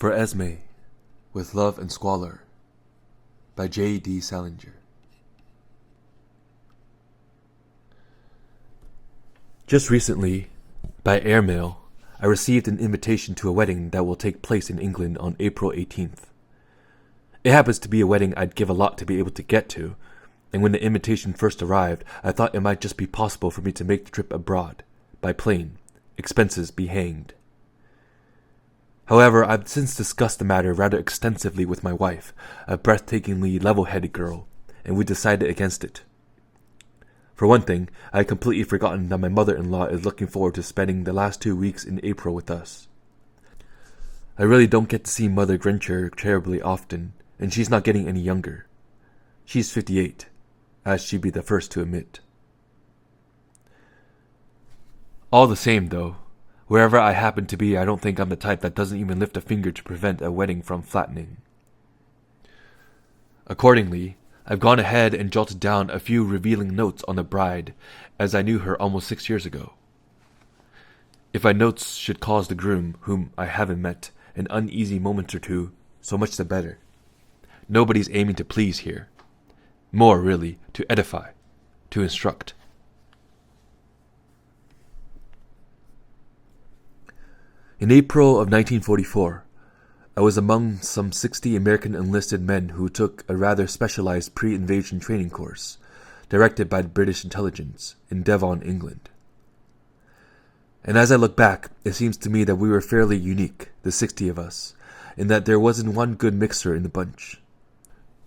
For Esme, with Love and Squalor, by J.D. Salinger. Just recently, by airmail, I received an invitation to a wedding that will take place in England on April 18th. It happens to be a wedding I'd give a lot to be able to get to, and when the invitation first arrived, I thought it might just be possible for me to make the trip abroad, by plane, expenses be hanged. However, I've since discussed the matter rather extensively with my wife, a breathtakingly level-headed girl, and we decided against it. For one thing, I had completely forgotten that my mother-in-law is looking forward to spending the last 2 weeks in April with us. I really don't get to see Mother Grincher terribly often, and she's not getting any younger. She's 58, as she'd be the first to admit. All the same, though, wherever I happen to be, I don't think I'm the type that doesn't even lift a finger to prevent a wedding from flattening. Accordingly, I've gone ahead and jotted down a few revealing notes on the bride, as I knew her almost 6 years ago. If my notes should cause the groom, whom I haven't met, an uneasy moment or two, so much the better. Nobody's aiming to please here. More, really, to edify, to instruct. In April of 1944, I was among some 60 American enlisted men who took a rather specialized pre-invasion training course, directed by the British intelligence, in Devon, England. And as I look back, it seems to me that we were fairly unique, the 60 of us, in that there wasn't one good mixer in the bunch.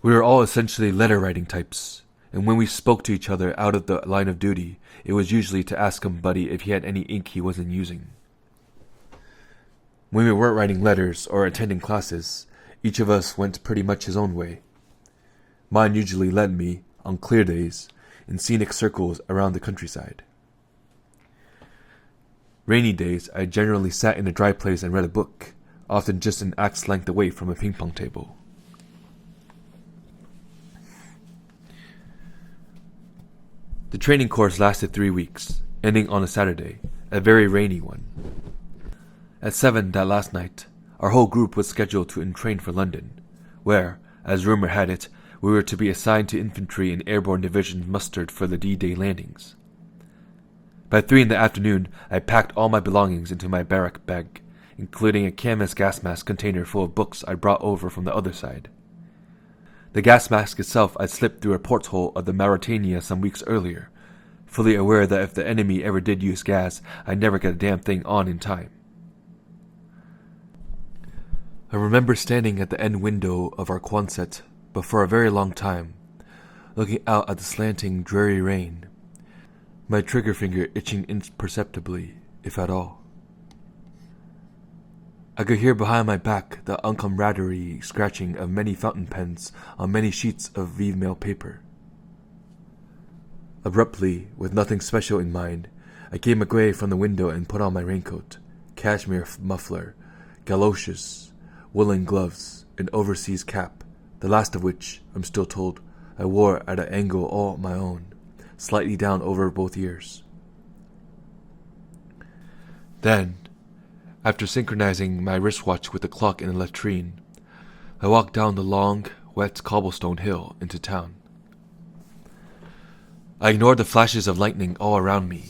We were all essentially letter-writing types, and when we spoke to each other out of the line of duty, it was usually to ask somebody if he had any ink he wasn't using. When we weren't writing letters or attending classes, each of us went pretty much his own way. Mine usually led me, on clear days, in scenic circles around the countryside. Rainy days, I generally sat in a dry place and read a book, often just an axe length away from a ping-pong table. The training course lasted 3 weeks, ending on a Saturday, a very rainy one. At 7 that last night, our whole group was scheduled to entrain for London, where, as rumor had it, we were to be assigned to infantry and airborne divisions mustered for the D-Day landings. By 3 in the afternoon, I packed all my belongings into my barrack bag, including a canvas gas mask container full of books I brought over from the other side. The gas mask itself I'd slipped through a porthole of the Mauretania some weeks earlier, fully aware that if the enemy ever did use gas, I'd never get a damn thing on in time. I remember standing at the end window of our Quonset, but for a very long time, looking out at the slanting, dreary rain, my trigger finger itching imperceptibly, if at all. I could hear behind my back the uncomradery scratching of many fountain pens on many sheets of Vive-mail paper. Abruptly, with nothing special in mind, I came away from the window and put on my raincoat, cashmere muffler, galoshes, woolen gloves, an overseas cap, the last of which, I'm still told, I wore at an angle all my own, slightly down over both ears. Then, after synchronizing my wristwatch with the clock in the latrine, I walked down the long, wet cobblestone hill into town. I ignored the flashes of lightning all around me.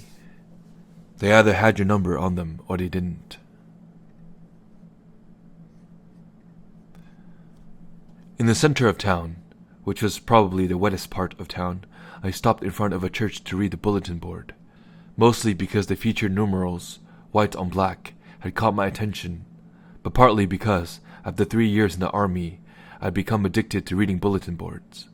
They either had your number on them or they didn't. In the center of town, which was probably the wettest part of town, I stopped in front of a church to read the bulletin board, mostly because the featured numerals, white on black, had caught my attention, but partly because, after 3 years in the army, I'd become addicted to reading bulletin boards.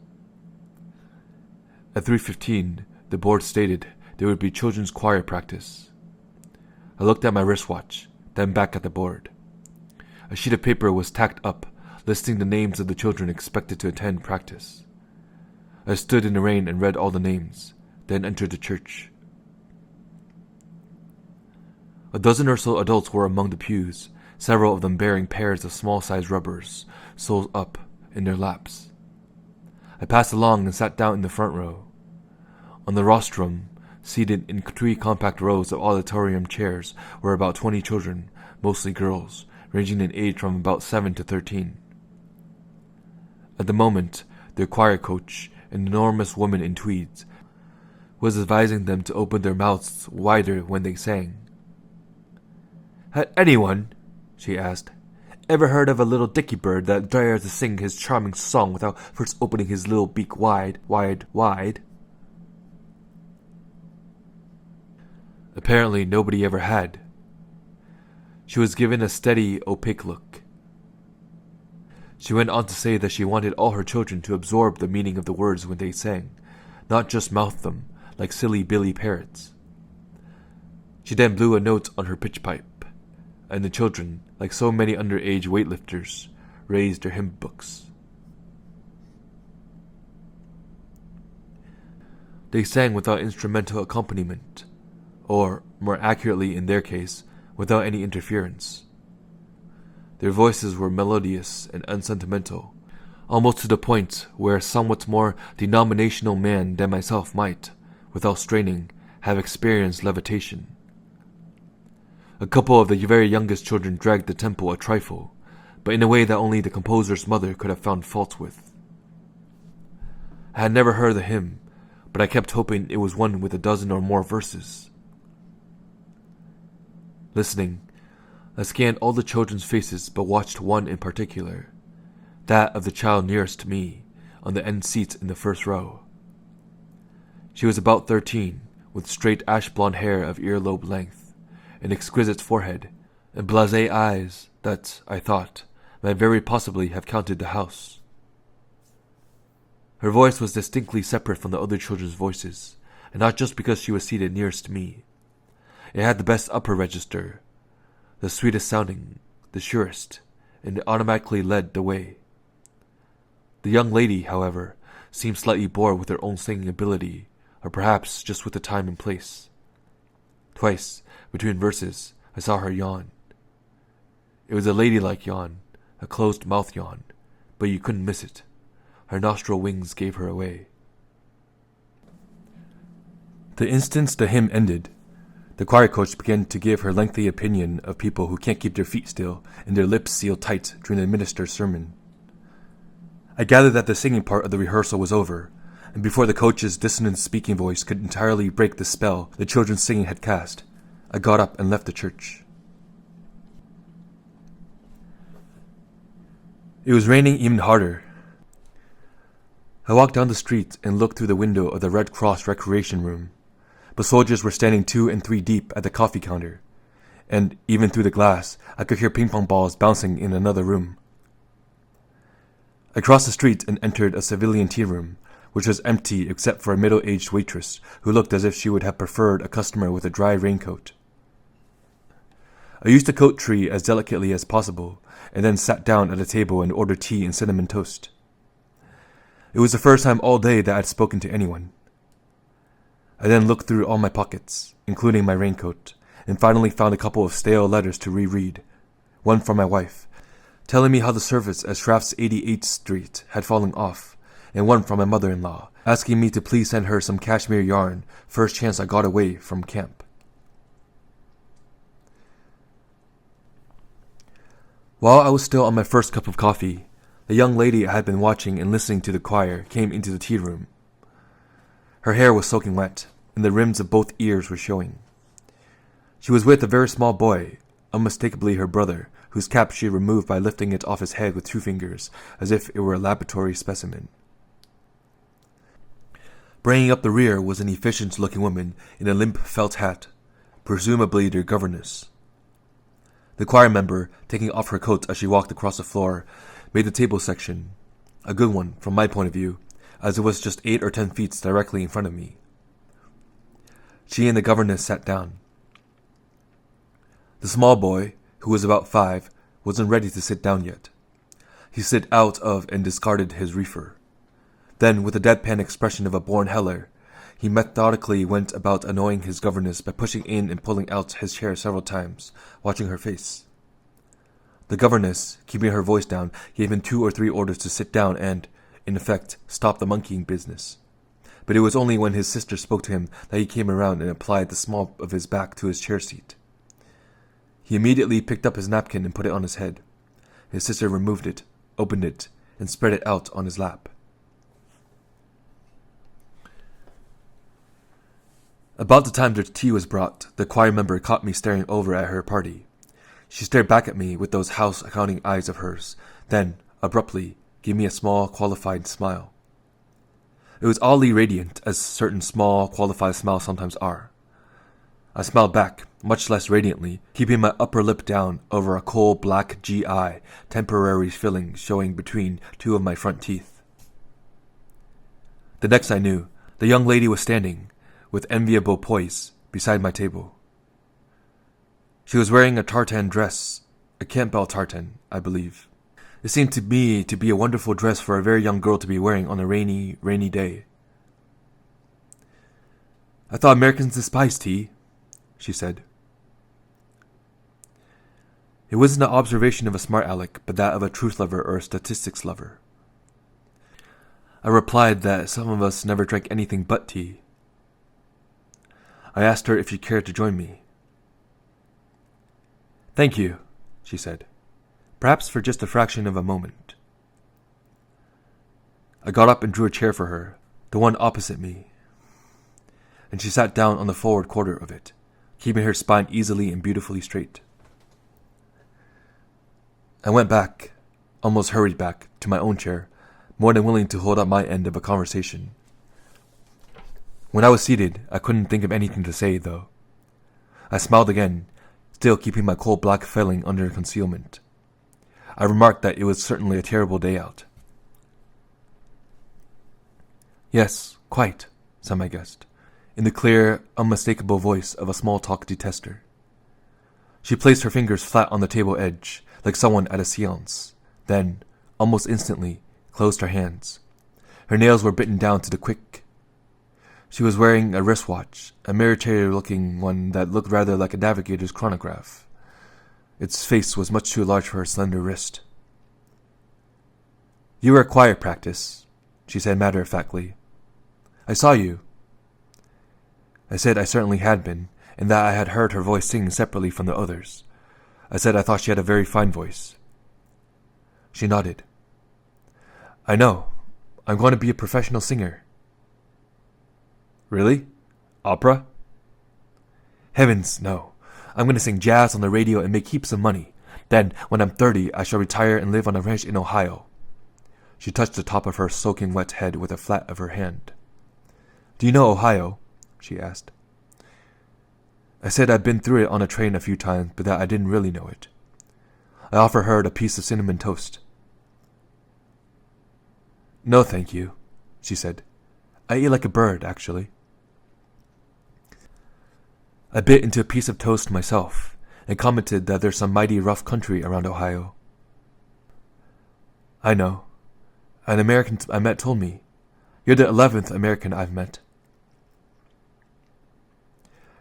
At 3:15, the board stated there would be children's choir practice. I looked at my wristwatch, then back at the board. A sheet of paper was tacked up, listing the names of the children expected to attend practice. I stood in the rain and read all the names, then entered the church. A dozen or so adults were among the pews, several of them bearing pairs of small-sized rubbers, soles up, in their laps. I passed along and sat down in the front row. On the rostrum, seated in 3 compact rows of auditorium chairs, were about 20 children, mostly girls, ranging in age from about 7 to 13. At the moment, their choir coach, an enormous woman in tweeds, was advising them to open their mouths wider when they sang. "Had anyone," she asked, "ever heard of a little dicky bird that dares to sing his charming song without first opening his little beak wide, wide, wide?" Apparently nobody ever had. She was given a steady, opaque look. She went on to say that she wanted all her children to absorb the meaning of the words when they sang, not just mouth them like silly Billy parrots. She then blew a note on her pitch pipe, and the children, like so many underage weightlifters, raised their hymn books. They sang without instrumental accompaniment, or, more accurately in their case, without any interference. Their voices were melodious and unsentimental, almost to the point where a somewhat more denominational man than myself might, without straining, have experienced levitation. A couple of the very youngest children dragged the tempo a trifle, but in a way that only the composer's mother could have found fault with. I had never heard the hymn, but I kept hoping it was one with a dozen or more verses. Listening, I scanned all the children's faces but watched one in particular, that of the child nearest to me, on the end seat in the first row. She was about 13, with straight ash-blonde hair of earlobe length, an exquisite forehead, and blasé eyes that, I thought, might very possibly have counted the house. Her voice was distinctly separate from the other children's voices, and not just because she was seated nearest to me. It had the best upper register, the sweetest sounding, the surest, and it automatically led the way. The young lady, however, seemed slightly bored with her own singing ability, or perhaps just with the time and place. Twice, between verses, I saw her yawn. It was a ladylike yawn, a closed-mouth yawn, but you couldn't miss it. Her nostril wings gave her away. The instant the hymn ended, the choir coach began to give her lengthy opinion of people who can't keep their feet still and their lips sealed tight during the minister's sermon. I gathered that the singing part of the rehearsal was over, and before the coach's dissonant speaking voice could entirely break the spell the children's singing had cast, I got up and left the church. It was raining even harder. I walked down the street and looked through the window of the Red Cross recreation room, but soldiers were standing 2 and 3 deep at the coffee counter, and even through the glass, I could hear ping-pong balls bouncing in another room. I crossed the street and entered a civilian tea room, which was empty except for a middle-aged waitress who looked as if she would have preferred a customer with a dry raincoat. I used the coat tree as delicately as possible, and then sat down at a table and ordered tea and cinnamon toast. It was the first time all day that I'd spoken to anyone. I then looked through all my pockets, including my raincoat, and finally found a couple of stale letters to reread, one from my wife, telling me how the service at Shraff's 88th Street had fallen off, and one from my mother-in-law, asking me to please send her some cashmere yarn first chance I got away from camp. While I was still on my first cup of coffee, the young lady I had been watching and listening to the choir came into the tea room. Her hair was soaking wet, and the rims of both ears were showing. She was with a very small boy, unmistakably her brother, whose cap she removed by lifting it off his head with 2 fingers, as if it were a laboratory specimen. Bringing up the rear was an efficient-looking woman in a limp felt hat, presumably their governess. The choir member, taking off her coat as she walked across the floor, made the table section, a good one from my point of view, as it was just 8 or 10 feet directly in front of me. She and the governess sat down. The small boy, who was about 5, wasn't ready to sit down yet. He slid out of and discarded his reefer. Then, with the deadpan expression of a born heller, he methodically went about annoying his governess by pushing in and pulling out his chair several times, watching her face. The governess, keeping her voice down, gave him 2 or 3 orders to sit down and, in effect, stop the monkeying business. But it was only when his sister spoke to him that he came around and applied the small of his back to his chair seat. He immediately picked up his napkin and put it on his head. His sister removed it, opened it, and spread it out on his lap. About the time the tea was brought, the choir member caught me staring over at her party. She stared back at me with those house accounting eyes of hers, then, abruptly, gave me a small, qualified smile. It was oddly radiant, as certain small, qualified smiles sometimes are. I smiled back, much less radiantly, keeping my upper lip down over a cold black GI, temporary filling showing between two of my front teeth. The next I knew, the young lady was standing, with enviable poise, beside my table. She was wearing a tartan dress, a Campbell tartan, I believe. It seemed to me to be a wonderful dress for a very young girl to be wearing on a rainy, rainy day. "I thought Americans despised tea," she said. It wasn't an observation of a smart aleck, but that of a truth lover or a statistics lover. I replied that some of us never drank anything but tea. I asked her if she cared to join me. "Thank you," she said, perhaps for just a fraction of a moment. I got up and drew a chair for her, the one opposite me, and she sat down on the forward quarter of it, keeping her spine easily and beautifully straight. I went back, almost hurried back, to my own chair, more than willing to hold up my end of a conversation. When I was seated, I couldn't think of anything to say, though. I smiled again, still keeping my coal black filling under concealment. I remarked that it was certainly a terrible day out. "Yes, quite," said my guest, in the clear, unmistakable voice of a small-talk detester. She placed her fingers flat on the table edge, like someone at a séance, then, almost instantly, closed her hands. Her nails were bitten down to the quick. She was wearing a wristwatch, a military-looking one that looked rather like a navigator's chronograph. Its face was much too large for her slender wrist. "You were at choir practice," she said matter-of-factly. "I saw you." I said I certainly had been, and that I had heard her voice singing separately from the others. I said I thought she had a very fine voice. She nodded. "I know. I'm going to be a professional singer." "Really? Opera?" "Heavens, no. I'm going to sing jazz on the radio and make heaps of money. Then, when I'm 30, I shall retire and live on a ranch in Ohio." She touched the top of her soaking wet head with the flat of her hand. "Do you know Ohio?" she asked. I said I'd been through it on a train a few times, but that I didn't really know it. I offered her a piece of cinnamon toast. "No, thank you," she said. "I eat like a bird, actually." I bit into a piece of toast myself, and commented that there's some mighty rough country around Ohio. "I know. An American I met told me. You're the 11th American I've met."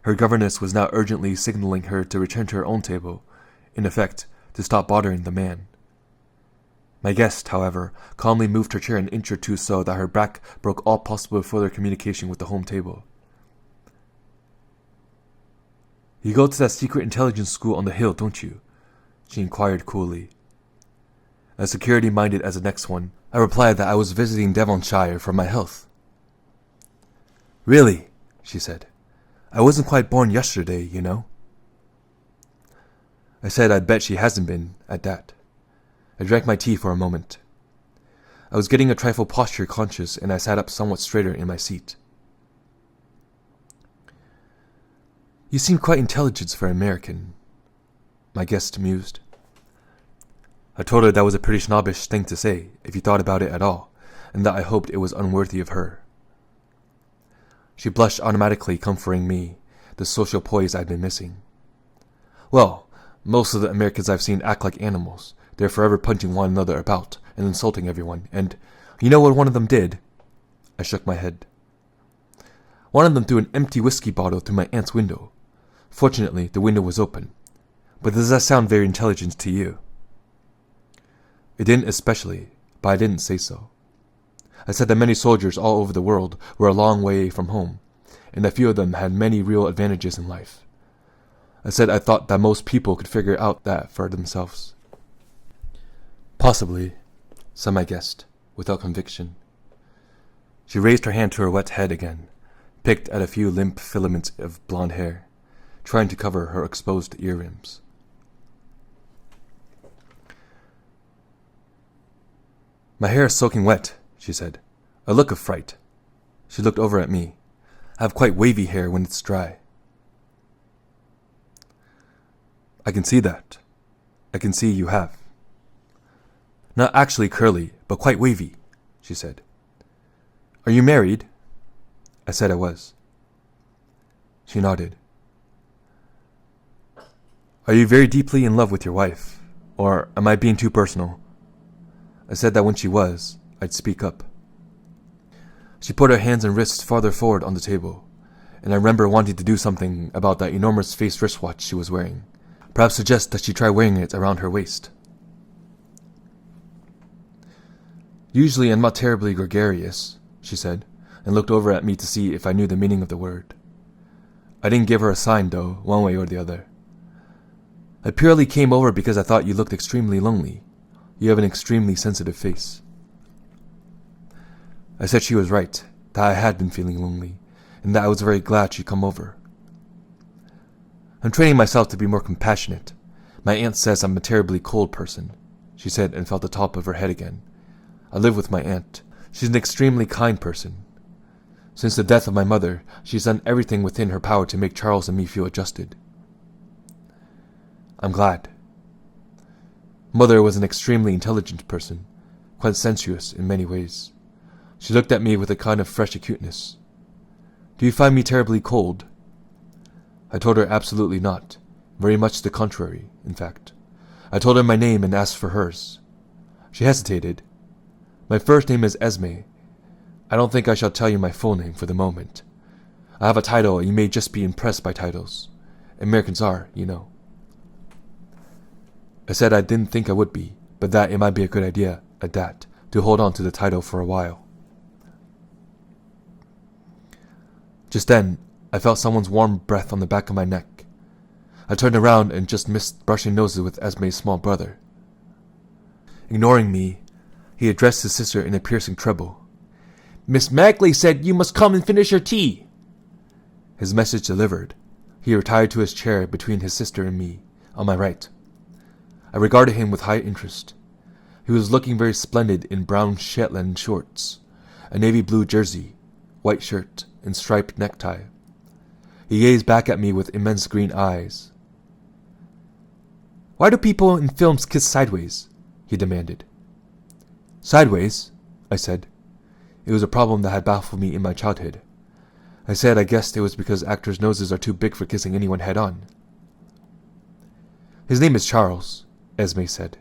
Her governess was now urgently signaling her to return to her own table, in effect, to stop bothering the man. My guest, however, calmly moved her chair an inch or two so that her back broke all possible further communication with the home table. "You go to that secret intelligence school on the hill, don't you?" she inquired coolly. As security-minded as the next one, I replied that I was visiting Devonshire for my health. "Really?" she said. "I wasn't quite born yesterday, you know." I said I'd bet she hasn't been, at that. I drank my tea for a moment. I was getting a trifle posture-conscious, and I sat up somewhat straighter in my seat. "You seem quite intelligent for an American," my guest mused. I told her that was a pretty snobbish thing to say, if you thought about it at all, and that I hoped it was unworthy of her. She blushed automatically, comforting me, the social poise I'd been missing. "Well, most of the Americans I've seen act like animals. They're forever punching one another about and insulting everyone, and you know what one of them did?" I shook my head. "One of them threw an empty whiskey bottle through my aunt's window. Fortunately, the window was open. But does that sound very intelligent to you?" It didn't especially, but I didn't say so. I said that many soldiers all over the world were a long way from home, and a few of them had many real advantages in life. I said I thought that most people could figure out that for themselves. Possibly, said my guest, without conviction. She raised her hand to her wet head again, picked at a few limp filaments of blonde hair, trying to cover her exposed ear rims. My hair is soaking wet, she said, a look of fright. She looked over at me. I have quite wavy hair when it's dry. I can see that. I can see you have. Not actually curly, but quite wavy, she said. Are you married? I said I was. She nodded. Are you very deeply in love with your wife? Or am I being too personal? I said that when she was, I'd speak up. She put her hands and wrists farther forward on the table, and I remember wanting to do something about that enormous face wristwatch she was wearing. Perhaps suggest that she try wearing it around her waist. Usually I'm not terribly gregarious, she said, and looked over at me to see if I knew the meaning of the word. I didn't give her a sign, though, one way or the other. I purely came over because I thought you looked extremely lonely. You have an extremely sensitive face. I said she was right, that I had been feeling lonely, and that I was very glad she'd come over. I'm training myself to be more compassionate. My aunt says I'm a terribly cold person, she said and felt the top of her head again. I live with my aunt. She's an extremely kind person. Since the death of my mother, she's done everything within her power to make Charles and me feel adjusted. I'm glad. Mother was an extremely intelligent person, quite sensuous in many ways. She looked at me with a kind of fresh acuteness. Do you find me terribly cold? I told her absolutely not. Very much the contrary, in fact. I told her my name and asked for hers. She hesitated. My first name is Esme. I don't think I shall tell you my full name for the moment. I have a title and you may just be impressed by titles. Americans are, you know. I said I didn't think I would be, but that it might be a good idea, at that, to hold on to the title for a while. Just then, I felt someone's warm breath on the back of my neck. I turned around and just missed brushing noses with Esme's small brother. Ignoring me, he addressed his sister in a piercing treble. Miss Magley said you must come and finish your tea. His message delivered, he retired to his chair between his sister and me, on my right. I regarded him with high interest. He was looking very splendid in brown Shetland shorts, a navy blue jersey, white shirt, and striped necktie. He gazed back at me with immense green eyes. Why do people in films kiss sideways? He demanded. Sideways? I said. It was a problem that had baffled me in my childhood. I said I guessed it was because actors' noses are too big for kissing anyone head-on. His name is Charles, Esme said.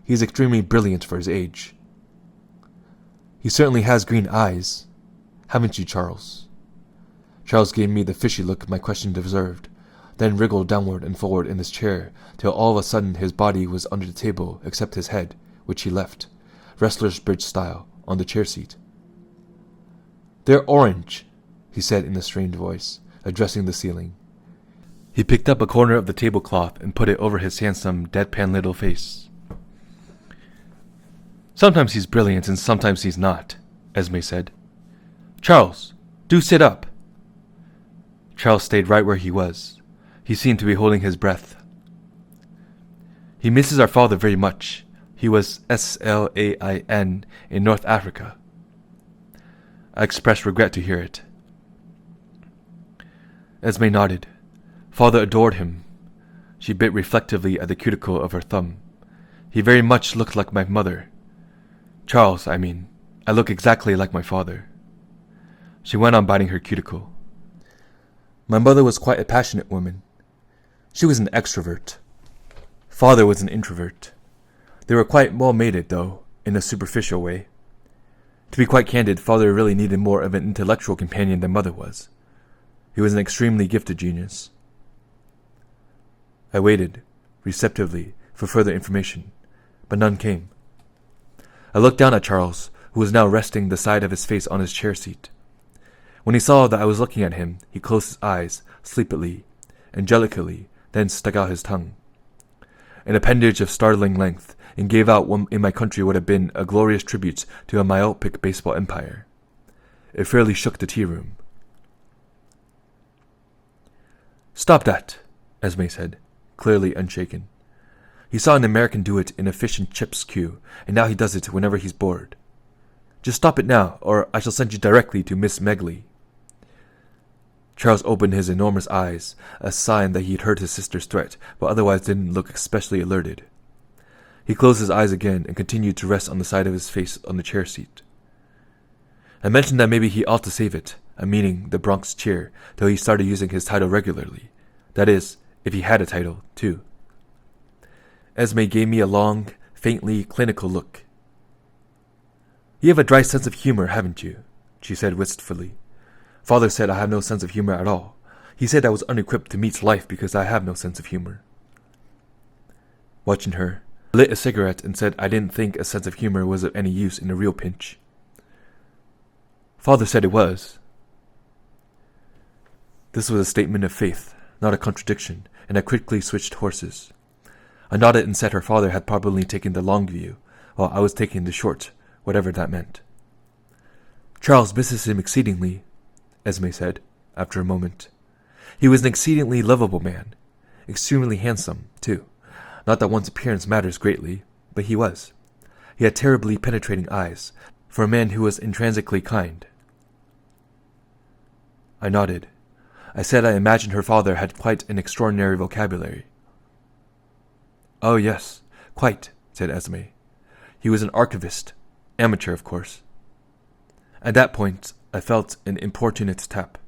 He is extremely brilliant for his age. He certainly has green eyes. Haven't you, Charles? Charles gave me the fishy look my question deserved, then wriggled downward and forward in his chair till all of a sudden his body was under the table except his head, which he left, wrestler's bridge style, on the chair seat. They're orange, he said in a strained voice, addressing the ceiling. He picked up a corner of the tablecloth and put it over his handsome, deadpan little face. Sometimes he's brilliant and sometimes he's not, Esme said. Charles, do sit up. Charles stayed right where he was. He seemed to be holding his breath. He misses our father very much. He was SLAIN in North Africa. I expressed regret to hear it. Esme nodded. Father adored him. She bit reflectively at the cuticle of her thumb. He very much looked like my mother. Charles, I mean. I look exactly like my father. She went on biting her cuticle. My mother was quite a passionate woman. She was an extrovert. Father was an introvert. They were quite well mated, though, in a superficial way. To be quite candid, father really needed more of an intellectual companion than mother was. He was an extremely gifted genius. I waited, receptively, for further information, but none came. I looked down at Charles, who was now resting the side of his face on his chair seat. When he saw that I was looking at him, he closed his eyes, sleepily, angelically, then stuck out his tongue. An appendage of startling length, and gave out what in my country would have been a glorious tribute to a myopic baseball empire. It fairly shook the tea room. "Stop that," Esme said, clearly unshaken. He saw an American do it in a fish and chips queue, and now he does it whenever he's bored. "Just stop it now, or I shall send you directly to Miss Megley." Charles opened his enormous eyes, a sign that he had heard his sister's threat, but otherwise didn't look especially alerted. He closed his eyes again and continued to rest on the side of his face on the chair seat. I mentioned that maybe he ought to save it, meaning the Bronx Cheer, till he started using his title regularly. That is, if he had a title, too. Esme gave me a long, faintly clinical look. "You have a dry sense of humor, haven't you?" she said wistfully. "Father said I have no sense of humor at all. He said I was unequipped to meet life because I have no sense of humor." Watching her, I lit a cigarette and said I didn't think a sense of humor was of any use in a real pinch. "Father said it was." This was a statement of faith, not a contradiction, and I quickly switched horses. I nodded and said her father had probably taken the long view, while I was taking the short, whatever that meant. "Charles misses him exceedingly," Esme said, after a moment. "He was an exceedingly lovable man. Extremely handsome, too. Not that one's appearance matters greatly, but he was. He had terribly penetrating eyes, for a man who was intrinsically kind." I nodded. I said I imagined her father had quite an extraordinary vocabulary. "Oh, yes, quite," said Esme. "He was an archivist. Amateur, of course." At that point, I felt an importunate tap,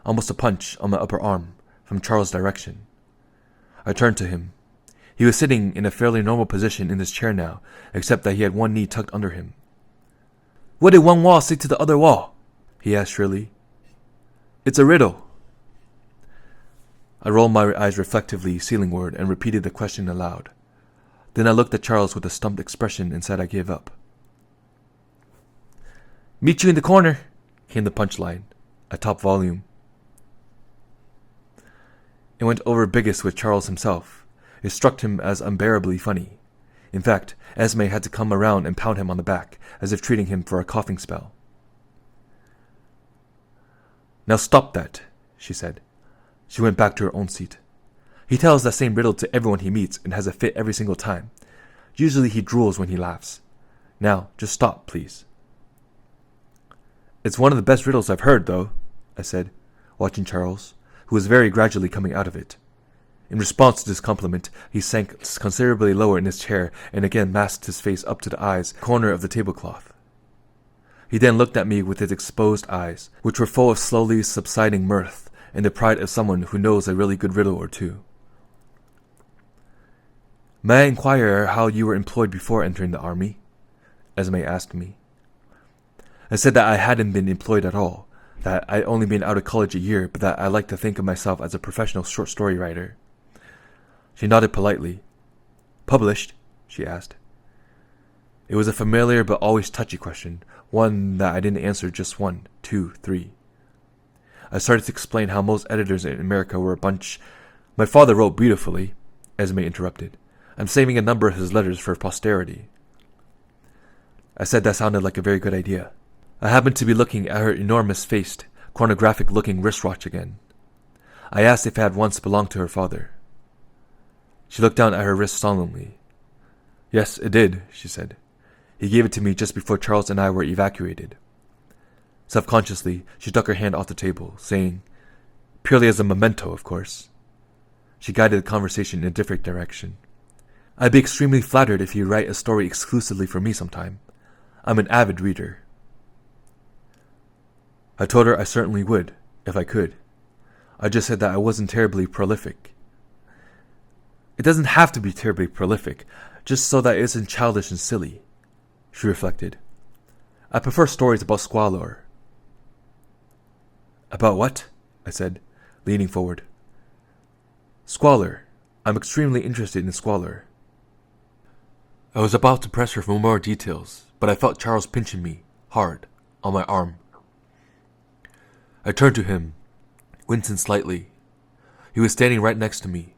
almost a punch on my upper arm, from Charles' direction. I turned to him. He was sitting in a fairly normal position in his chair now, except that he had one knee tucked under him. "What did one wall say to the other wall?" he asked shrilly. "It's a riddle." I rolled my eyes reflectively ceilingward and repeated the question aloud. Then I looked at Charles with a stumped expression and said I gave up. "Meet you in the corner," came the punchline, at top volume. It went over biggest with Charles himself. It struck him as unbearably funny. In fact, Esme had to come around and pound him on the back, as if treating him for a coughing spell. "Now stop that," she said. She went back to her own seat. "He tells that same riddle to everyone he meets and has a fit every single time. Usually he drools when he laughs. Now, just stop, please." "It's one of the best riddles I've heard, though," I said, watching Charles, who was very gradually coming out of it. In response to this compliment, he sank considerably lower in his chair and again masked his face up to the eyes corner of the tablecloth. He then looked at me with his exposed eyes, which were full of slowly subsiding mirth and the pride of someone who knows a really good riddle or two. "May I inquire how you were employed before entering the army?" Esme asked me. I said that I hadn't been employed at all, that I'd only been out of college a year, but that I liked to think of myself as a professional short story writer. She nodded politely. "Published?" she asked. It was a familiar but always touchy question, one that I didn't answer just 1, 2, 3. I started to explain how most editors in America were a bunch. "My father wrote beautifully," Esme interrupted. "I'm saving a number of his letters for posterity." I said that sounded like a very good idea. I happened to be looking at her enormous-faced, pornographic-looking wristwatch again. I asked if it had once belonged to her father. She looked down at her wrist solemnly. "Yes, it did," she said. "He gave it to me just before Charles and I were evacuated." Self-consciously, she took her hand off the table, saying, "Purely as a memento, of course." She guided the conversation in a different direction. "I'd be extremely flattered if you write a story exclusively for me sometime. I'm an avid reader." I told her I certainly would, if I could. I just said that I wasn't terribly prolific. "It doesn't have to be terribly prolific, just so that it isn't childish and silly," she reflected. "I prefer stories about squalor." "About what?" I said, leaning forward. "Squalor. I'm extremely interested in squalor." I was about to press her for more details, but I felt Charles pinching me, hard, on my arm. I turned to him, wincing slightly. He was standing right next to me,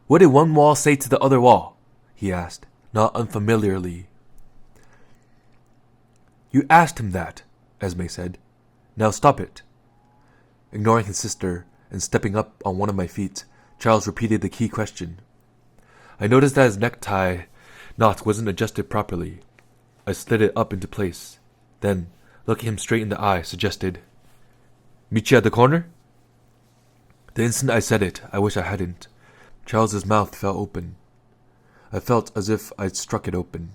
What did one wall say to the other wall? He asked, not unfamiliarly. You asked him that, Esme said. Now stop it. Ignoring his sister and stepping up on one of my feet, Charles repeated the key question. I noticed that his necktie knot wasn't adjusted properly. I slid it up into place. Then, looking him straight in the eye, suggested, Meet you at the corner? The instant I said it, I wish I hadn't. Charles's mouth fell open. I felt as if I'd struck it open.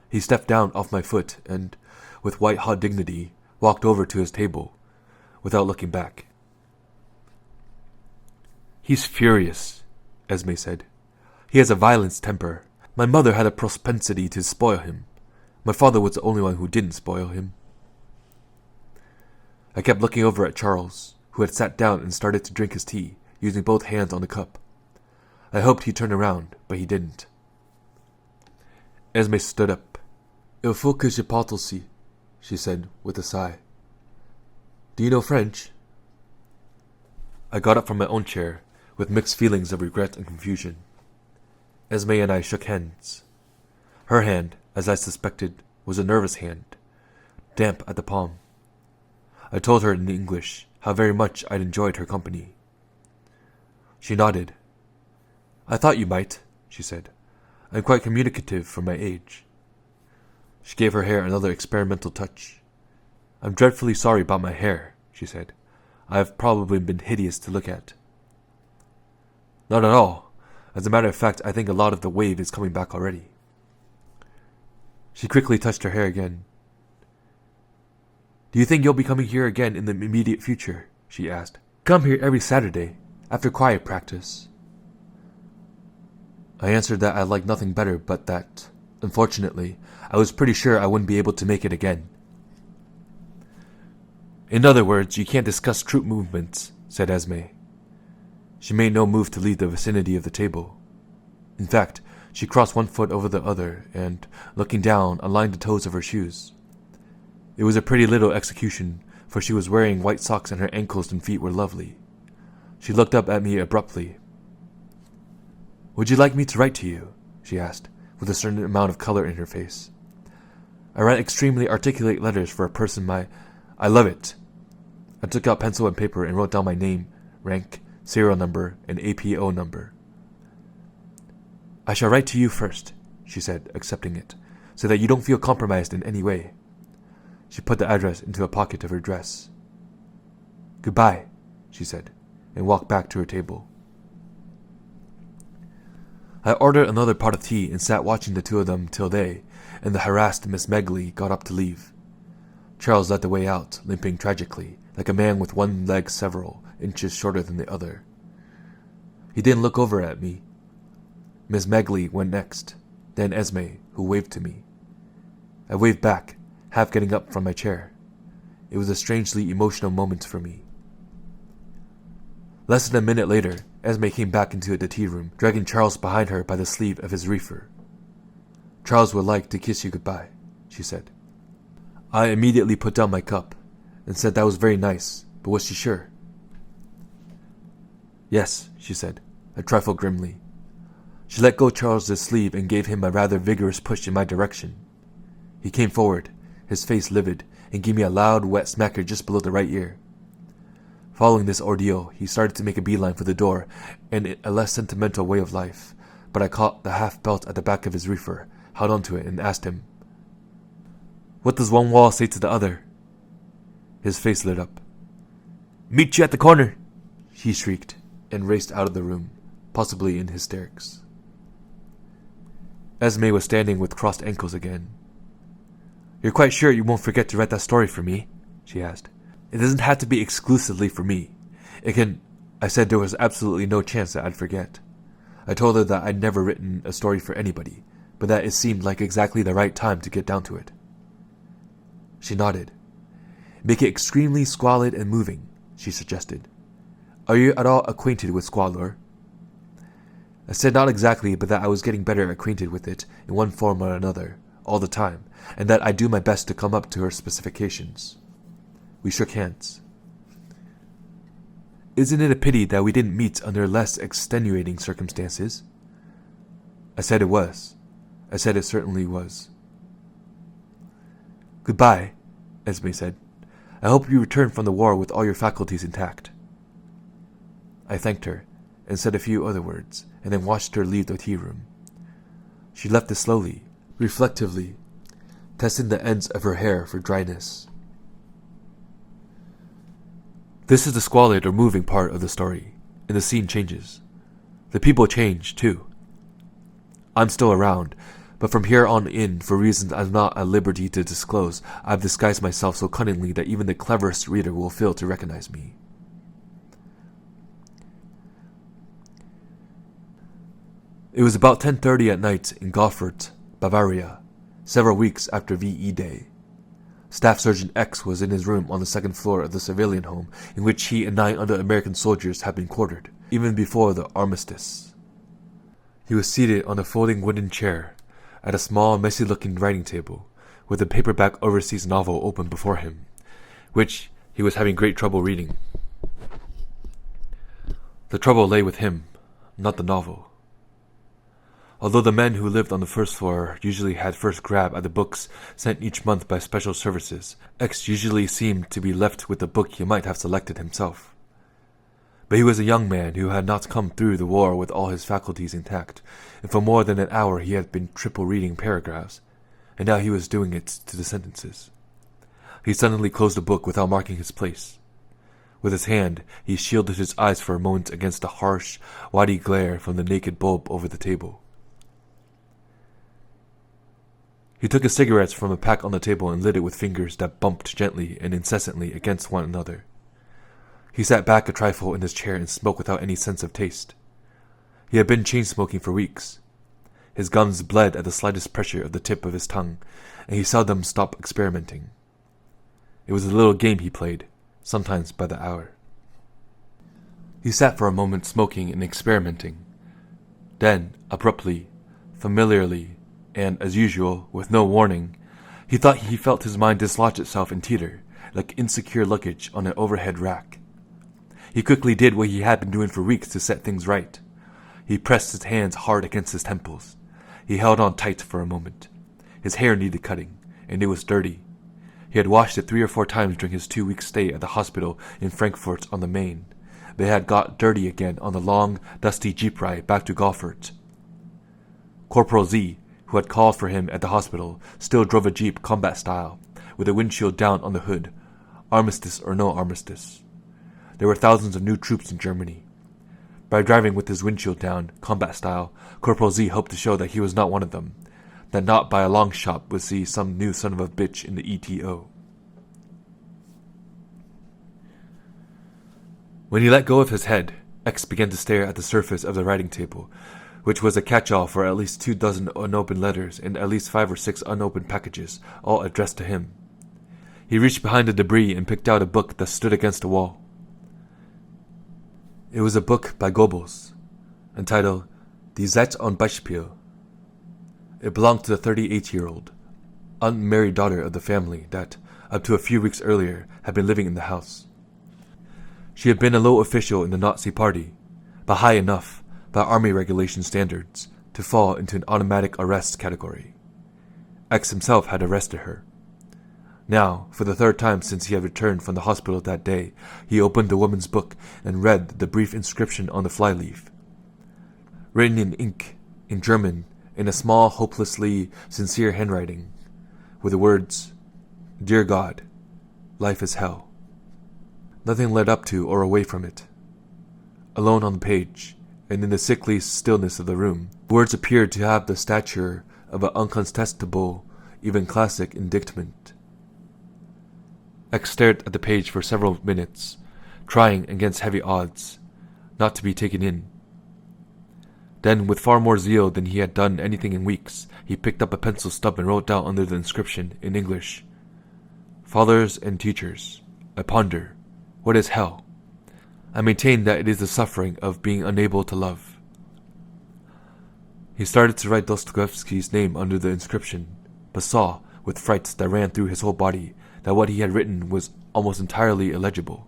He stepped down off my foot and, with white-hot dignity, walked over to his table, without looking back. He's furious, Esme said. He has a violent temper. My mother had a propensity to spoil him. My father was the only one who didn't spoil him. I kept looking over at Charles, who had sat down and started to drink his tea, using both hands on the cup. I hoped he'd turn around, but he didn't. Esme stood up. Il faut que je parte aussi, she said with a sigh. Do you know French? I got up from my own chair, with mixed feelings of regret and confusion. Esme and I shook hands. Her hand, as I suspected, was a nervous hand, damp at the palm. I told her in English how very much I'd enjoyed her company. She nodded. I thought you might, she said. I'm quite communicative for my age. She gave her hair another experimental touch. I'm dreadfully sorry about my hair, she said. I have probably been hideous to look at. Not at all. As a matter of fact, I think a lot of the wave is coming back already. She quickly touched her hair again. Do you think you'll be coming here again in the immediate future? She asked. Come here every Saturday, after choir practice. I answered that I liked nothing better but that, unfortunately, I was pretty sure I wouldn't be able to make it again. In other words, you can't discuss troop movements, said Esme. She made no move to leave the vicinity of the table. In fact, she crossed one foot over the other and, looking down, aligned the toes of her shoes. It was a pretty little execution, for she was wearing white socks and her ankles and feet were lovely. She looked up at me abruptly. Would you like me to write to you? She asked, with a certain amount of color in her face. I write extremely articulate letters for a person I love it. I took out pencil and paper and wrote down my name, rank, serial number, and APO number. I shall write to you first, she said, accepting it, so that you don't feel compromised in any way. She put the address into a pocket of her dress. Goodbye, she said, and walked back to her table. I ordered another pot of tea and sat watching the two of them till they, and the harassed Miss Megley, got up to leave. Charles led the way out, limping tragically, like a man with one leg several inches shorter than the other. He didn't look over at me. Miss Megley went next, then Esme, who waved to me. I waved back, half getting up from my chair. It was a strangely emotional moment for me. Less than a minute later, Esme came back into the tea room, dragging Charles behind her by the sleeve of his reefer. Charles would like to kiss you goodbye, she said. I immediately put down my cup and said that was very nice, but was she sure? Yes, she said, a trifle grimly. She let go Charles's sleeve and gave him a rather vigorous push in my direction. He came forward, his face livid, and gave me a loud, wet smacker just below the right ear. Following this ordeal, he started to make a beeline for the door in a less sentimental way of life, but I caught the half belt at the back of his reefer, held onto it, and asked him, What does one wall say to the other? His face lit up. Meet you at the corner, he shrieked, and raced out of the room, possibly in hysterics. Esme was standing with crossed ankles again. You're quite sure you won't forget to write that story for me? She asked. It doesn't have to be exclusively for me. It can... I said there was absolutely no chance that I'd forget. I told her that I'd never written a story for anybody, but that it seemed like exactly the right time to get down to it. She nodded. Make it extremely squalid and moving, she suggested. Are you at all acquainted with squalor? I said not exactly, but that I was getting better acquainted with it in one form or another, all the time, and that I'd do my best to come up to her specifications. We shook hands. Isn't it a pity that we didn't meet under less extenuating circumstances? I said it was. I said it certainly was. Goodbye, Esme said. I hope you return from the war with all your faculties intact. I thanked her, and said a few other words, and then watched her leave the tea room. She left it slowly, reflectively, testing the ends of her hair for dryness. This is the squalid or moving part of the story, and the scene changes. The people change, too. I'm still around, but from here on in, for reasons I'm not at liberty to disclose, I've disguised myself so cunningly that even the cleverest reader will fail to recognize me. It was about 10:30 at night in Goffert, Bavaria, several weeks after VE Day. Staff Sergeant X was in his room on the second floor of the civilian home in which he and 9 other American soldiers had been quartered, even before the armistice. He was seated on a folding wooden chair at a small, messy-looking writing table, with a paperback overseas novel open before him, which he was having great trouble reading. The trouble lay with him, not the novel. Although the men who lived on the first floor usually had first grab at the books sent each month by special services, X usually seemed to be left with the book he might have selected himself. But he was a young man who had not come through the war with all his faculties intact, and for more than an hour he had been triple-reading paragraphs, and now he was doing it to the sentences. He suddenly closed the book without marking his place. With his hand, he shielded his eyes for a moment against the harsh, whitey glare from the naked bulb over the table. He took his cigarettes from a pack on the table and lit it with fingers that bumped gently and incessantly against one another. He sat back a trifle in his chair and smoked without any sense of taste. He had been chain-smoking for weeks. His gums bled at the slightest pressure of the tip of his tongue, and he seldom stopped experimenting. It was a little game he played, sometimes by the hour. He sat for a moment smoking and experimenting. Then, abruptly, familiarly, and, as usual, with no warning, he thought he felt his mind dislodge itself and teeter, like insecure luggage on an overhead rack. He quickly did what he had been doing for weeks to set things right. He pressed his hands hard against his temples. He held on tight for a moment. His hair needed cutting, and it was dirty. He had washed it 3 or 4 times during his 2-week stay at the hospital in Frankfurt on the Main, but it had got dirty again on the long, dusty jeep ride back to Goffert. Corporal Z, who had called for him at the hospital, still drove a jeep combat style, with a windshield down on the hood, armistice or no armistice. There were thousands of new troops in Germany. By driving with his windshield down, combat style, Corporal Z hoped to show that he was not one of them, that not by a long shot was he some new son of a bitch in the ETO. When he let go of his head, X began to stare at the surface of the writing table, which was a catch-all for at least 24 unopened letters and at least 5 or 6 unopened packages, all addressed to him. He reached behind the debris and picked out a book that stood against the wall. It was a book by Goebbels, entitled Die Zeit und Beispiel. It belonged to the 38-year-old, unmarried daughter of the family that, up to a few weeks earlier, had been living in the house. She had been a low official in the Nazi party, but high enough, by army regulation standards, to fall into an automatic arrest category. X himself had arrested her. Now, for the 3rd time since he had returned from the hospital that day, he opened the woman's book and read the brief inscription on the flyleaf. Written in ink, in German, in a small, hopelessly sincere handwriting, were the words, "Dear God, life is hell." Nothing led up to or away from it. Alone on the page, and in the sickly stillness of the room, the words appeared to have the stature of an uncontestable, even classic indictment. X stared at the page for several minutes, trying, against heavy odds, not to be taken in. Then, with far more zeal than he had done anything in weeks, he picked up a pencil stub and wrote down under the inscription, in English, "Fathers and teachers, I ponder, what is hell? I maintain that it is the suffering of being unable to love." He started to write Dostoevsky's name under the inscription, but saw, with frights that ran through his whole body, that what he had written was almost entirely illegible.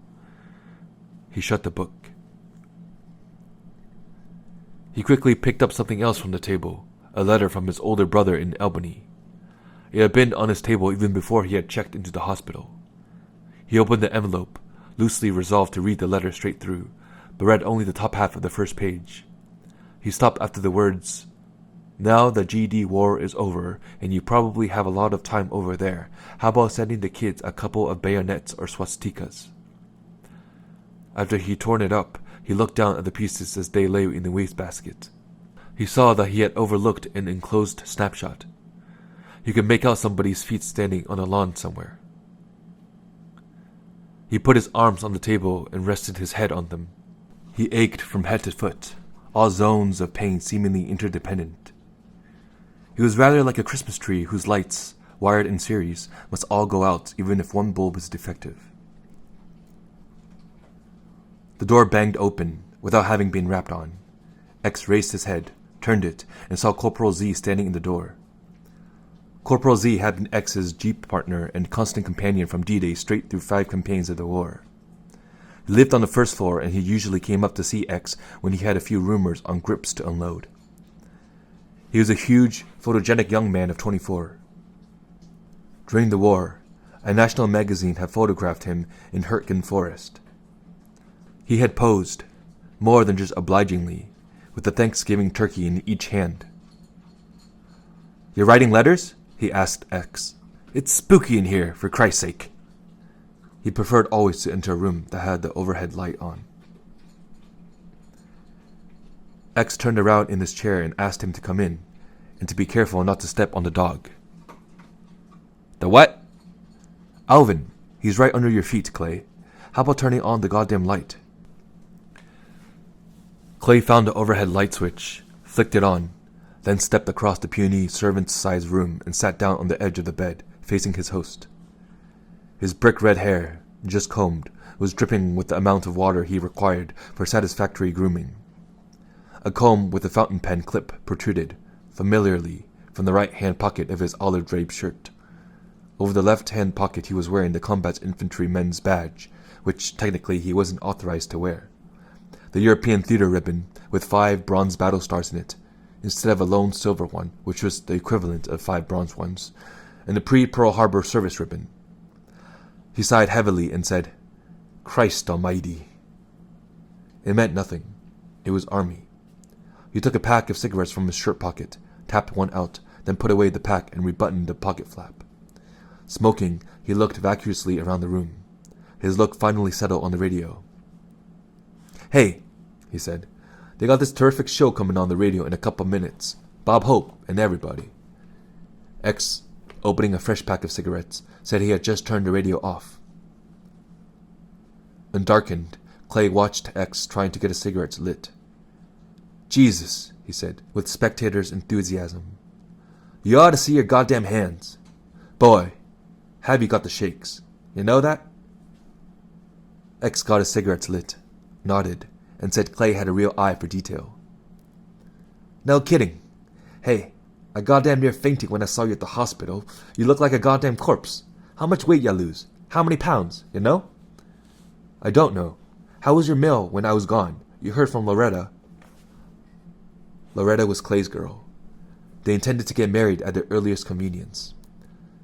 He shut the book. He quickly picked up something else from the table, a letter from his older brother in Albany. It had been on his table even before he had checked into the hospital. He opened the envelope, loosely resolved to read the letter straight through, but read only the top half of the first page. He stopped after the words, "Now the GD war is over, and you probably have a lot of time over there. How about sending the kids a couple of bayonets or swastikas?" After he torn it up, he looked down at the pieces as they lay in the wastebasket. He saw that he had overlooked an enclosed snapshot. He could make out somebody's feet standing on a lawn somewhere. He put his arms on the table and rested his head on them. He ached from head to foot, all zones of pain seemingly interdependent. He was rather like a Christmas tree whose lights, wired in series, must all go out even if one bulb is defective. The door banged open, without having been rapped on. X raised his head, turned it, and saw Corporal Z standing in the door. Corporal Z had been X's jeep partner and constant companion from D-Day straight through 5 campaigns of the war. He lived on the first floor, and he usually came up to see X when he had a few rumors on grips to unload. He was a huge, photogenic young man of 24. During the war, a national magazine had photographed him in Hurtgen Forest. He had posed, more than just obligingly, with a Thanksgiving turkey in each hand. "You're writing letters?" he asked X. "It's spooky in here, for Christ's sake." He preferred always to enter a room that had the overhead light on. X turned around in his chair and asked him to come in, and to be careful not to step on the dog. "The what?" "Alvin, he's right under your feet, Clay. How about turning on the goddamn light?" Clay found the overhead light switch, flicked it on, then stepped across the puny, servant-sized room and sat down on the edge of the bed, facing his host. His brick-red hair, just combed, was dripping with the amount of water he required for satisfactory grooming. A comb with a fountain pen clip protruded, familiarly, from the right-hand pocket of his olive-draped shirt. Over the left-hand pocket he was wearing the combat infantry men's badge, which technically he wasn't authorized to wear. The European theater ribbon, with 5 bronze battle stars in it, instead of a lone silver one, which was the equivalent of 5 bronze ones, and the pre-Pearl Harbor service ribbon. He sighed heavily and said, "Christ almighty." It meant nothing. It was army. He took a pack of cigarettes from his shirt pocket, tapped one out, then put away the pack and rebuttoned the pocket flap. Smoking, he looked vacuously around the room. His look finally settled on the radio. "Hey," he said, "they got this terrific show coming on the radio in a couple minutes. Bob Hope and everybody." X, opening a fresh pack of cigarettes, said he had just turned the radio off. Undarkened, Clay watched X trying to get his cigarettes lit. "Jesus," he said, with spectator's enthusiasm. "You ought to see your goddamn hands. Boy, have you got the shakes. You know that?" X got his cigarettes lit, nodded, and said Clay had a real eye for detail. "No kidding. Hey, I goddamn near fainted when I saw you at the hospital. You look like a goddamn corpse. How much weight ya lose? How many pounds, you know?" "I don't know. How was your mill when I was gone? You heard from Loretta." Loretta was Clay's girl. They intended to get married at their earliest convenience.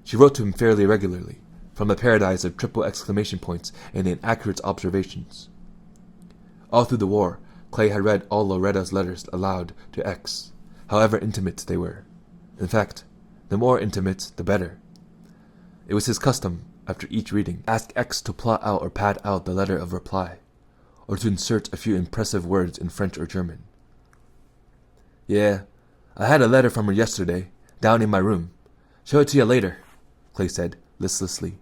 She wrote to him fairly regularly, from a paradise of triple exclamation points and inaccurate observations. All through the war, Clay had read all Loretta's letters aloud to X, however intimate they were. In fact, the more intimate, the better. It was his custom, after each reading, to ask X to plot out or pad out the letter of reply, or to insert a few impressive words in French or German. "Yeah, I had a letter from her yesterday, down in my room. Show it to you later," Clay said, listlessly.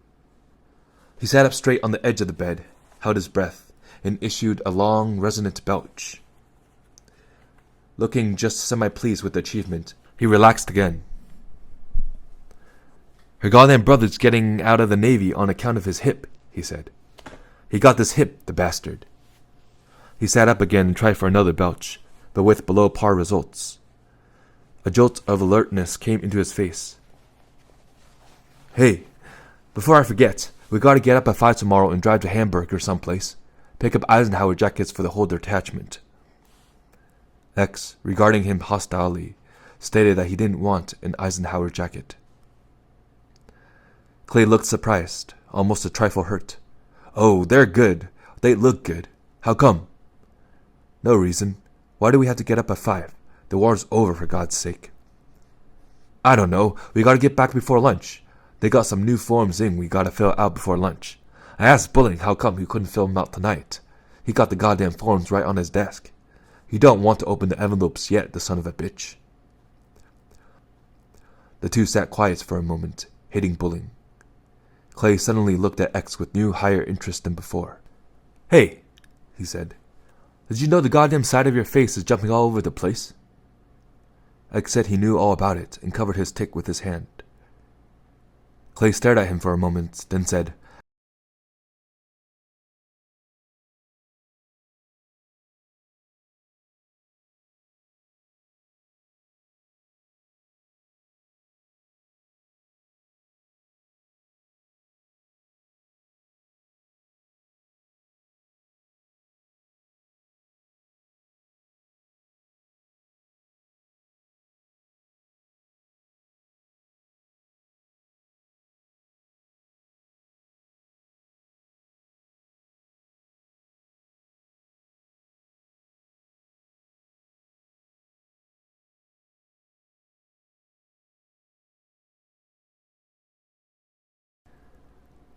He sat up straight on the edge of the bed, held his breath, and issued a long, resonant belch. Looking just semi-pleased with the achievement, he relaxed again. "Her goddamn brother's getting out of the Navy on account of his hip," he said. "He got this hip, the bastard." He sat up again and tried for another belch, but with below-par results. A jolt of alertness came into his face. "Hey, before I forget, we gotta get up at 5 tomorrow and drive to Hamburg or someplace. Pick up Eisenhower jackets for the whole detachment." X, regarding him hostilely, stated that he didn't want an Eisenhower jacket. Clay looked surprised, almost a trifle hurt. "Oh, they're good. They look good. How come?" "No reason. Why do we have to get up at 5? The war's over, for God's sake." "I don't know. We gotta get back before lunch. They got some new forms in we gotta fill out before lunch. I asked Bulling how come he couldn't fill them out tonight. He got the goddamn forms right on his desk. He don't want to open the envelopes yet, the son of a bitch." The two sat quiet for a moment, hating Bulling. Clay suddenly looked at X with new, higher interest than before. "Hey," he said. "Did you know the goddamn side of your face is jumping all over the place?" X said he knew all about it and covered his tic with his hand. Clay stared at him for a moment, then said,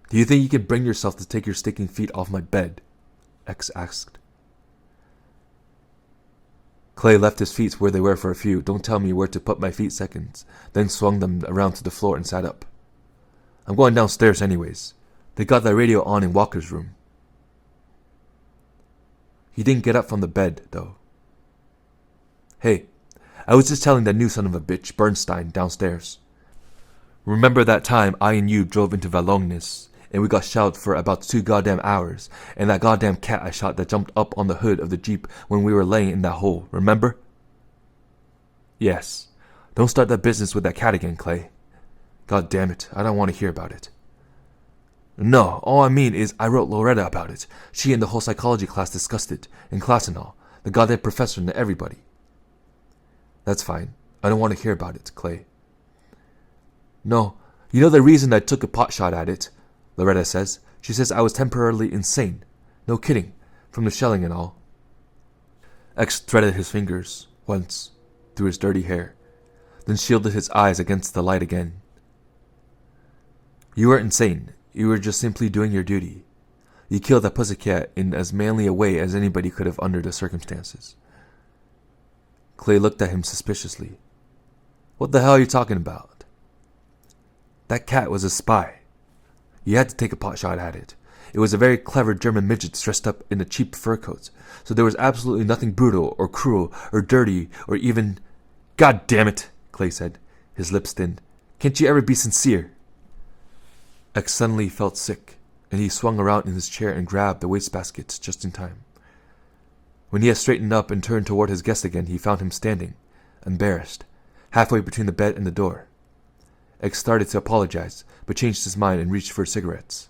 "Do you think you can bring yourself to take your stinking feet off my bed?" X asked. Clay left his feet where they were for a few "don't tell me where to put my feet" seconds, then swung them around to the floor and sat up. "I'm going downstairs anyways. They got the radio on in Walker's room." He didn't get up from the bed, though. "Hey, I was just telling that new son of a bitch, Bernstein, downstairs. Remember that time I and you drove into Valognes, and we got shot for about 2 goddamn hours, and that goddamn cat I shot that jumped up on the hood of the Jeep when we were laying in that hole, remember?" "Yes. Don't start that business with that cat again, Clay." "God damn it, I don't want to hear about it." "No, all I mean is I wrote Loretta about it. She and the whole psychology class discussed it, in class and all. The goddamn professor and everybody." "That's fine. I don't want to hear about it, Clay." "No, you know the reason I took a pot shot at it," Loretta says. "She says I was temporarily insane. No kidding, from the shelling and all." X threaded his fingers, once, through his dirty hair, then shielded his eyes against the light again. "You weren't insane. You were just simply doing your duty. You killed that pussycat in as manly a way as anybody could have under the circumstances." Clay looked at him suspiciously. "What the hell are you talking about?" "That cat was a spy. You had to take a pot shot at it. It was a very clever German midget dressed up in a cheap fur coat, so there was absolutely nothing brutal or cruel or dirty or even—" "God damn it," Clay said, his lips thinned. "Can't you ever be sincere?" X suddenly felt sick, and he swung around in his chair and grabbed the wastebasket just in time. When he had straightened up and turned toward his guest again, he found him standing, embarrassed, halfway between the bed and the door. X started to apologize, but changed his mind and reached for cigarettes.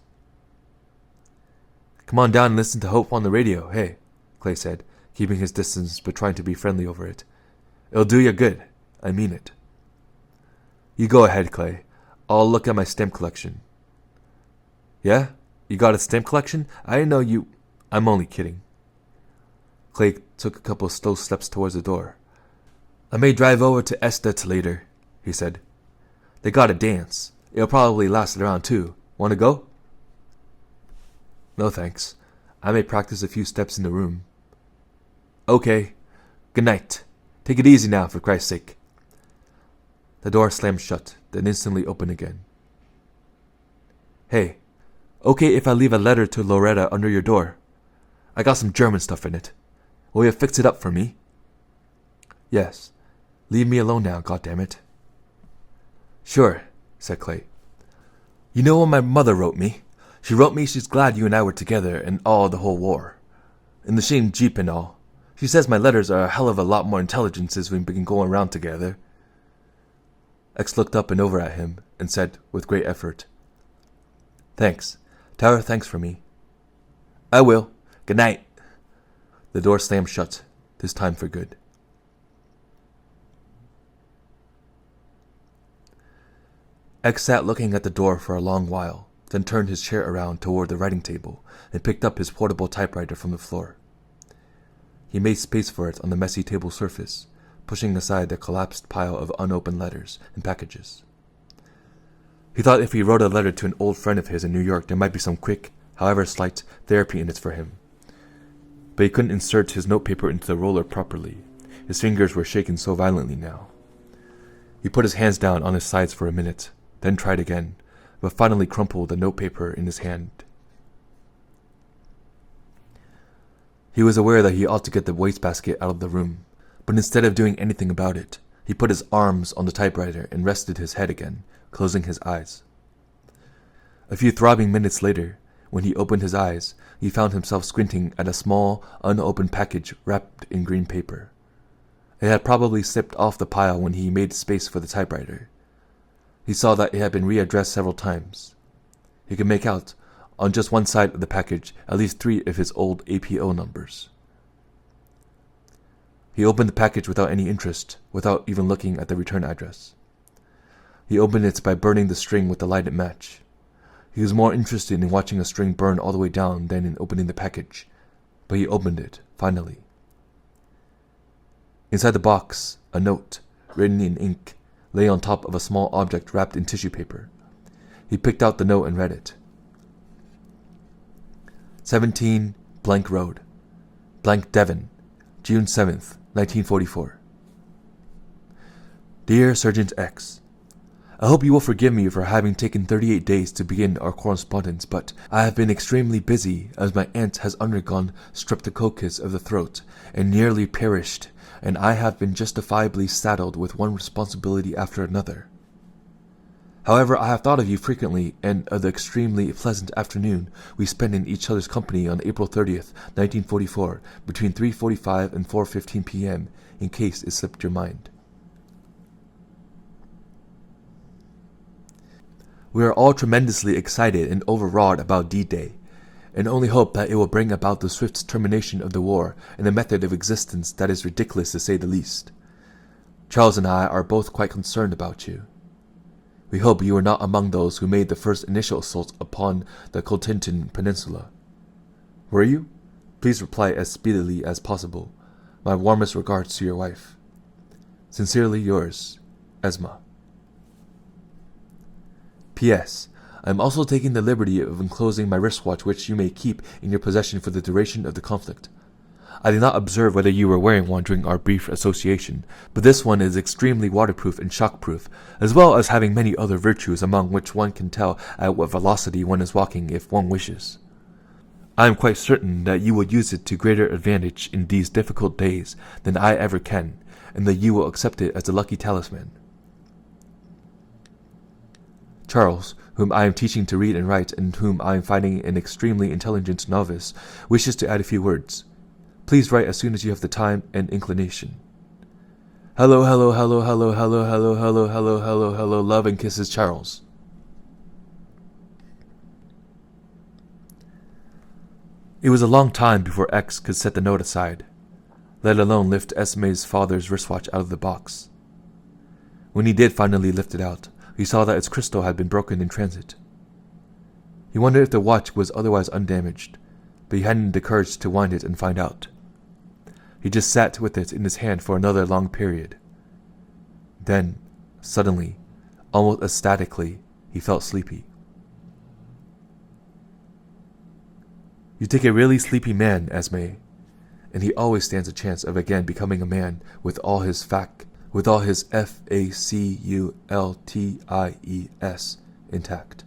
"Come on down and listen to Hope on the radio, hey," Clay said, keeping his distance but trying to be friendly over it. "It'll do you good. I mean it." "You go ahead, Clay. I'll look at my stamp collection." "Yeah? You got a stamp collection? I didn't know you—" "I'm only kidding." Clay took a couple of slow steps towards the door. "I may drive over to Estet later," he said. "They got a dance. It'll probably last around 2. Want to go?" "No, thanks. I may practice a few steps in the room." "Okay. Good night. Take it easy now, for Christ's sake." The door slammed shut, then instantly opened again. "Hey, okay if I leave a letter to Loretta under your door? I got some German stuff in it. Will you fix it up for me?" "Yes. Leave me alone now, goddammit." "Sure," said Clay. "You know what my mother wrote me? She wrote me she's glad you and I were together and all the whole war. In the same Jeep and all. She says my letters are a hell of a lot more intelligent since we've been going around together." X looked up and over at him and said, with great effort, "Thanks. Tell her thanks for me." "I will. Good night." The door slammed shut, this time for good. X sat looking at the door for a long while, then turned his chair around toward the writing table and picked up his portable typewriter from the floor. He made space for it on the messy table surface, pushing aside the collapsed pile of unopened letters and packages. He thought if he wrote a letter to an old friend of his in New York, there might be some quick, however slight, therapy in it for him. But he couldn't insert his notepaper into the roller properly. His fingers were shaking so violently now. He put his hands down on his sides for a minute, then tried again, but finally crumpled the notepaper in his hand. He was aware that he ought to get the wastebasket out of the room, but instead of doing anything about it, he put his arms on the typewriter and rested his head again, closing his eyes. A few throbbing minutes later, when he opened his eyes, he found himself squinting at a small, unopened package wrapped in green paper. It had probably slipped off the pile when he made space for the typewriter. He saw that it had been readdressed several times. He could make out, on just one side of the package, at least 3 of his old APO numbers. He opened the package without any interest, without even looking at the return address. He opened it by burning the string with a lighted match. He was more interested in watching a string burn all the way down than in opening the package, but he opened it, finally. Inside the box, a note, written in ink, lay on top of a small object wrapped in tissue paper. He picked out the note and read it. 17 Blank Road, Blank Devon, June 7th, 1944. Dear Sergeant X, I hope you will forgive me for having taken 38 days to begin our correspondence, but I have been extremely busy as my aunt has undergone streptococcus of the throat and nearly perished, and I have been justifiably saddled with one responsibility after another. However, I have thought of you frequently and of the extremely pleasant afternoon we spent in each other's company on April 30th, 1944, between 3:45 and 4:15 p.m., in case it slipped your mind. We are all tremendously excited and overwrought about D-Day, and only hope that it will bring about the swift termination of the war and a method of existence that is ridiculous to say the least. Charles and I are both quite concerned about you. We hope you were not among those who made the first initial assault upon the Cotentin Peninsula. Were you? Please reply as speedily as possible. My warmest regards to your wife. Sincerely yours, Esme. P.S. I am also taking the liberty of enclosing my wristwatch, which you may keep in your possession for the duration of the conflict. I did not observe whether you were wearing one during our brief association, but this one is extremely waterproof and shockproof, as well as having many other virtues among which one can tell at what velocity one is walking if one wishes. I am quite certain that you will use it to greater advantage in these difficult days than I ever can, and that you will accept it as a lucky talisman. Charles, whom I am teaching to read and write and whom I am finding an extremely intelligent novice, wishes to add a few words. Please write as soon as you have the time and inclination. Hello, hello, hello, hello, hello, hello, hello, hello, hello, hello, love and kisses, Charles. It was a long time before X could set the note aside, let alone lift Esme's father's wristwatch out of the box. When he did finally lift it out, he saw that its crystal had been broken in transit. He wondered if the watch was otherwise undamaged, but he hadn't the courage to wind it and find out. He just sat with it in his hand for another long period. Then, suddenly, almost ecstatically, he felt sleepy. You take a really sleepy man, Esme, and he always stands a chance of again becoming a man with all his faculties intact.